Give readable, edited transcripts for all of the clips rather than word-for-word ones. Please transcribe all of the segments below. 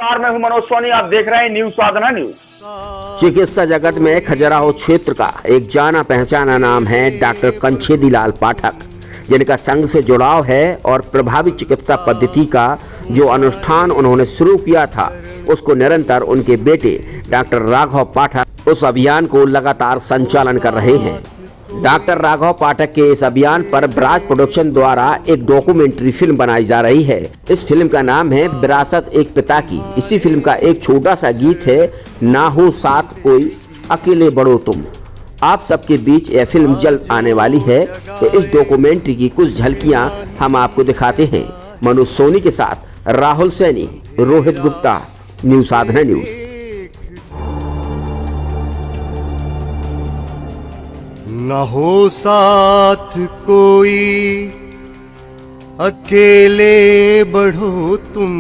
नमस्कार, मैं हूं मनोज सोनी। आप देख रहे हैं न्यूज साधना न्यूज। चिकित्सा जगत में खजुराहो क्षेत्र का एक जाना पहचाना नाम है डॉक्टर कंछेदीलाल पाठक, जिनका संघ से जुड़ाव है और प्रभावी चिकित्सा पद्धति का जो अनुष्ठान उन्होंने शुरू किया था उसको निरंतर उनके बेटे डॉक्टर राघव पाठक उस अभियान को लगातार संचालन कर रहे हैं। डॉक्टर राघव पाठक के इस अभियान पर ब्राज प्रोडक्शन द्वारा एक डॉक्यूमेंट्री फिल्म बनाई जा रही है। इस फिल्म का नाम है विरासत एक पिता की। इसी फिल्म का एक छोटा सा गीत है, ना हो साथ कोई अकेले बढ़ो तुम। आप सबके बीच यह फिल्म जल्द आने वाली है, तो इस डॉक्यूमेंट्री की कुछ झलकियां हम आपको दिखाते हैं। मनोज सोनी के साथ राहुल सैनी, रोहित गुप्ता, न्यूज साधना न्यूज। न हो साथ कोई अकेले बढ़ो तुम,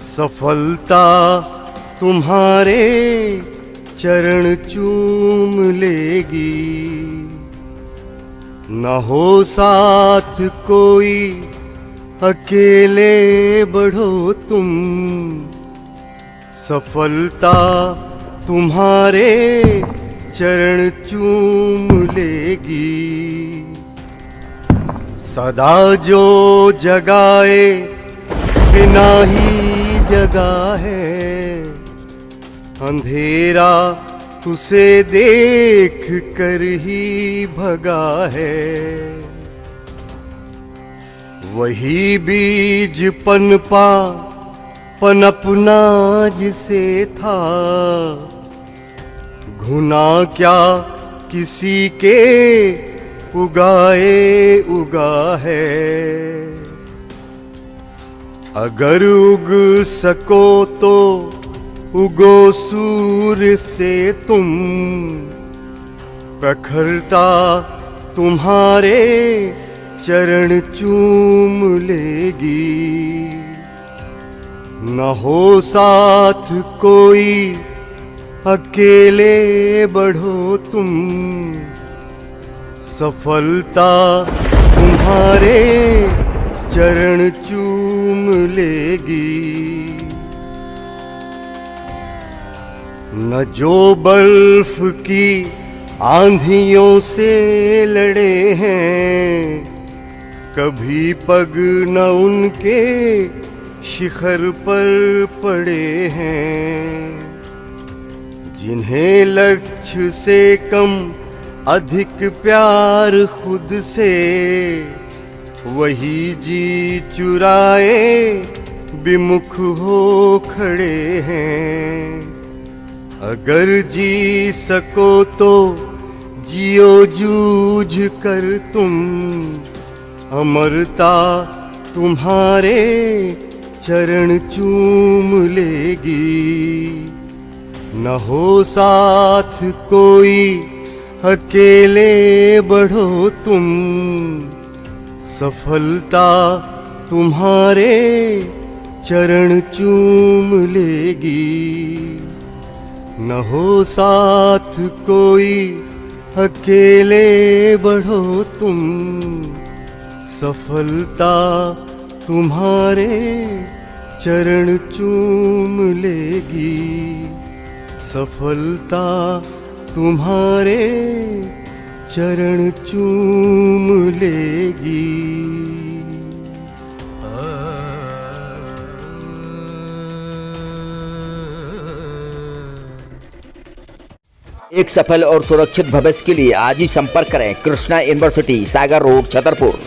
सफलता तुम्हारे चरण चूम लेगी। न हो साथ कोई अकेले बढ़ो तुम, सफलता तुम्हारे चरण चूम लेगी। सदा जो जगाए बिना ही जगा है, अंधेरा उसे देख कर ही भगा है। वही बीज पनपना जिसे था, गुना क्या किसी के उगा है। अगर उग सको तो उगो सूर्य से तुम, प्रखरता तुम्हारे चरण चूम लेगी। न हो साथ कोई अकेले बढ़ो तुम, सफलता तुम्हारे चरण चूम लेगी। न जो बर्फ की आंधियों से लड़े हैं, कभी पग न उनके शिखर पर पड़े हैं। जिन्हें लक्ष्य से कम अधिक प्यार खुद से, वही जी चुराए विमुख हो खड़े हैं। अगर जी सको तो जियो जूझ कर तुम, अमरता तुम्हारे चरण चूम लेगी। न हो साथ कोई अकेले बढ़ो तुम, सफलता तुम्हारे चरण चूम लेगी। न हो साथ कोई अकेले बढ़ो तुम, सफलता तुम्हारे चरण चूम लेगी। सफलता तुम्हारे चरण चूम लेगी। एक सफल और सुरक्षित भविष्य के लिए आज ही संपर्क करें कृष्णा यूनिवर्सिटी, सागर रोड, छतरपुर।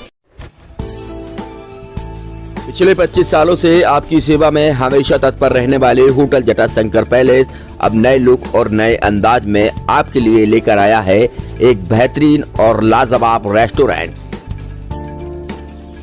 पिछले 25 सालों से आपकी सेवा में हमेशा तत्पर रहने वाले होटल जटाशंकर पैलेस अब नए लुक और नए अंदाज में आपके लिए लेकर आया है एक बेहतरीन और लाजवाब रेस्टोरेंट।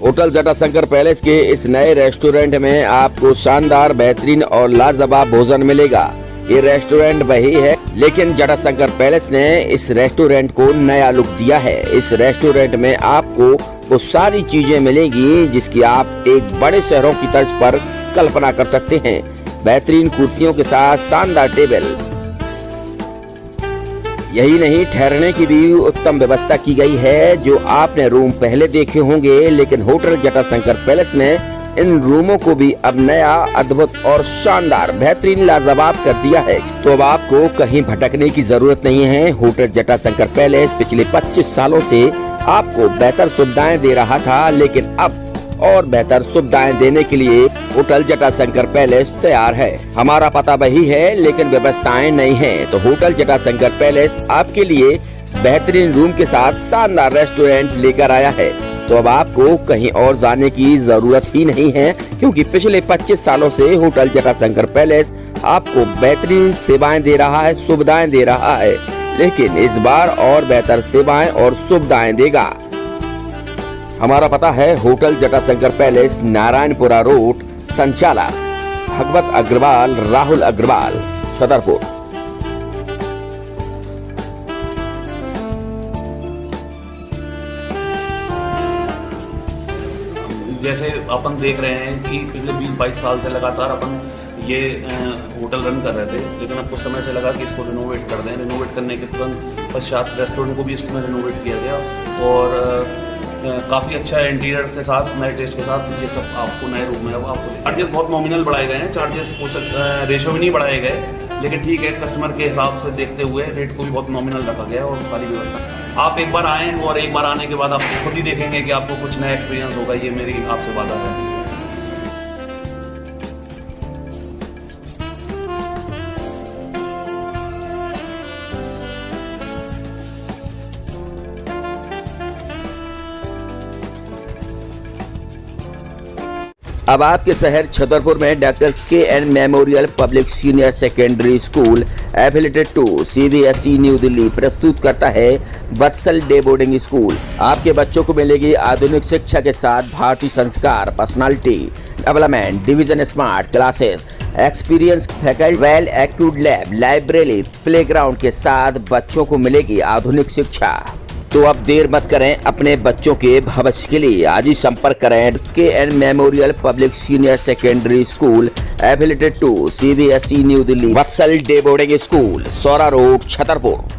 होटल जटाशंकर पैलेस के इस नए रेस्टोरेंट में आपको शानदार, बेहतरीन और लाजवाब भोजन मिलेगा। ये रेस्टोरेंट वही है, लेकिन जटाशंकर पैलेस ने इस रेस्टोरेंट को नया लुक दिया है। इस रेस्टोरेंट में आपको वो सारी चीजें मिलेंगी जिसकी आप एक बड़े शहरों की तर्ज पर कल्पना कर सकते हैं। बेहतरीन कुर्सियों के साथ शानदार टेबल, यही नहीं ठहरने की भी उत्तम व्यवस्था की गई है। जो आपने रूम पहले देखे होंगे, लेकिन होटल जटाशंकर पैलेस में इन रूमों को भी अब नया, अद्भुत और शानदार, बेहतरीन, लाजवाब कर दिया है। तो अब आपको कहीं भटकने की जरूरत नहीं है। होटल जटाशंकर पैलेस पिछले 25 सालों से आपको बेहतर सुविधाएं दे रहा था, लेकिन अब और बेहतर सुविधाएं देने के लिए होटल जटाशंकर पैलेस तैयार है। हमारा पता वही है, लेकिन व्यवस्थाएं नहीं है। तो होटल जटाशंकर पैलेस आपके लिए बेहतरीन रूम के साथ शानदार रेस्टोरेंट लेकर आया है। तो अब आपको कहीं और जाने की जरूरत ही नहीं है, क्योंकि पिछले 25 सालों से होटल जटाशंकर पैलेस आपको बेहतरीन सेवाएं दे रहा है, सुविधाएं दे रहा है, लेकिन इस बार और बेहतर सेवाएं और सुविधाएं देगा। हमारा पता है hotel Jatashankar palace, Narayanpura road, संचालक भगवत अग्रवाल, राहुल अग्रवाल, छतरपुर। जैसे अपन देख रहे हैं कि पिछले 20-22 साल से लगातार अपन ये होटल रन कर रहे थे, लेकिन अब कुछ समय से लगा कि इसको रिनोवेट कर दें। रिनोवेट करने के तुरंत पश्चात रेस्टोरेंट को भी इसमें रिनोवेट किया गया और काफ़ी अच्छा इंटीरियर के साथ, नए टेस्ट के साथ ये सब आपको नए रूम में वो आपको चार्जेस बहुत नॉमिनल बढ़ाए गए हैं। चार्जेस रेशो भी नहीं बढ़ाए गए, लेकिन ठीक है, कस्टमर के हिसाब से देखते हुए रेट को भी बहुत नॉमिनल रखा गया और सारी व्यवस्था। आप एक बार आएँ और एक बार आने के बाद आप खुद ही देखेंगे कि आपको कुछ नया एक्सपीरियंस होगा। ये मेरी आपसे वादा है। अब आपके शहर छतरपुर में doctor KN memorial public senior secondary school affiliated to CBSE new Delhi प्रस्तुत करता है वत्सल डे बोर्डिंग स्कूल। आपके बच्चों को मिलेगी आधुनिक शिक्षा के साथ भारतीय संस्कार, personality development, division smart classes, experience faculty, well accrued lab, library, playground के साथ बच्चों को मिलेगी आधुनिक शिक्षा। तो अब देर मत करें, अपने बच्चों के भविष्य के लिए आज ही संपर्क करें KN memorial public senior secondary school affiliated to CBSE new Delhi, Vatsal day boarding school, Saura road, Chhatarpur.